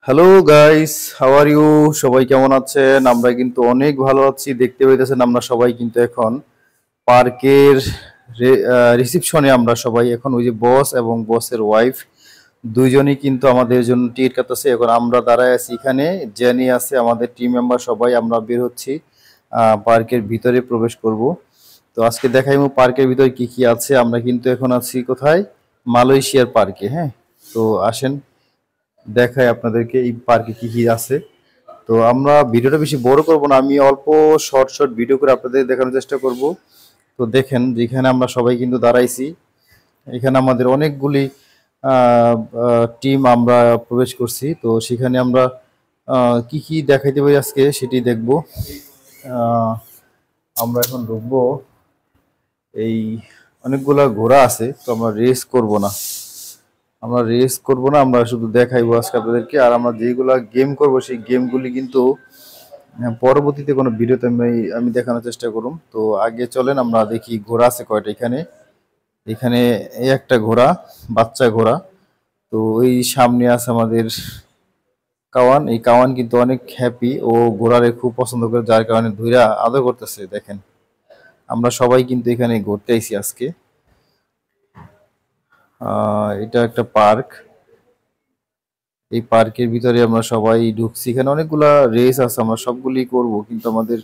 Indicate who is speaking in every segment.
Speaker 1: Hello guys, how are you? সবাই কেমন আছেন? আমরা কিন্তু অনেক ভালো আছি। দেখতে পাইতেছেন আমরা সবাই কিন্তু এখন পার্কের রিসিপশনে। আমরা সবাই এখন ওই যে বস এবং বসের ওয়াইফ দুইজনই কিন্তু আমাদের জন্য টিকিট কাটতেছে। এখন আমরা দাঁড়ায় আছি এখানে, জেনি আছে, আমাদের টিম মেম্বার সবাই আমরা বের হচ্ছি, পার্কের ভিতরে প্রবেশ করব। তো আজকে দেখাইবো পার্কের ভিতরে কি কি আছে। আমরা কিন্তু এখন আছি কোথায়? মালয়েশিয়ার পার্কে। হ্যাঁ, তো আসেন দেখাই আপনাদেরকে এই পার্কে কি কি আছে। তো আমরা ভিডিওটা বেশি বড় করব না, আমি অল্প শর্ট শর্ট ভিডিও করে আপনাদের দেখানোর চেষ্টা করব। তো দেখেন যেখানে আমরা সবাই কিন্তু দাঁড়াইছি, এখানে আমাদের অনেকগুলি টিম আমরা প্রবেশ করছি। তো সেখানে আমরা কি কি দেখাইতে পারি আজকে সেটি দেখব। আহ, আমরা এখন ঢুকবো। এই অনেকগুলা ঘোড়া আছে, তো আমরা রেস করব না, আমরা শুধু দেখাইবো আজকে আপনাদেরকে। আর আমরা যেগুলা গেম করব সেই গেমগুলি কিন্তু পরবর্তীতে কোনো ভিডিওতে আমি আমি দেখানোর চেষ্টা করুম। তো আগে চলেন আমরা দেখি ঘোড়া আছে কয়টা এখানে। এখানে এই একটা ঘোড়া, বাচ্চা ঘোড়া। তো ওই সামনে আছে আমাদের কাওয়ান। এই কাওয়ান কিন্তু অনেক হ্যাপি, ও ঘোড়ারে খুব পছন্দ করে, যার কারণে ধুইরা আদর করতেছে। দেখেন আমরা সবাই কিন্তু এখানে ঘুরতে আইছি আজকে। এটা একটা পার্ক। এই পার্কের ভিতরে আমরা সবাই ঢুকছি। এখানে অনেকগুলা রেস আছে, আমরা সবগুলি করব, কিন্তু আমাদের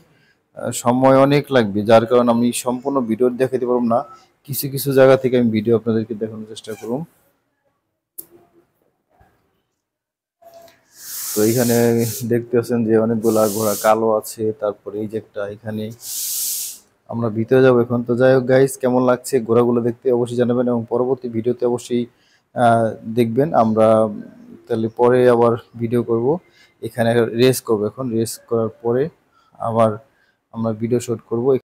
Speaker 1: সময় অনেক লাগবে, যার কারণে আমি সম্পূর্ণ ভিডিও দেখাতে পারবো না। কিছু কিছু জায়গা থেকে আমি ভিডিও আপনাদেরকে দেখানোর চেষ্টা করব। তো এইখানে দেখতে পাচ্ছেন যে অনেকগুলা ঘোড়া কালো আছে, তারপরে এই যে একটা এখানে। আমরা ভিতরে যাবো এখন। তো যাই হোক গাইস, কেমন লাগছে ঘোড়াগুলো দেখতে অবশ্যই জানাবেন, এবং পরবর্তী ভিডিওতে অবশ্যই দেখবেন। আমরা তাহলে পরে আবার ভিডিও করব, এখানে রেস করব। এখন রেস করার পরে আবার আমরা ভিডিও শুট করব।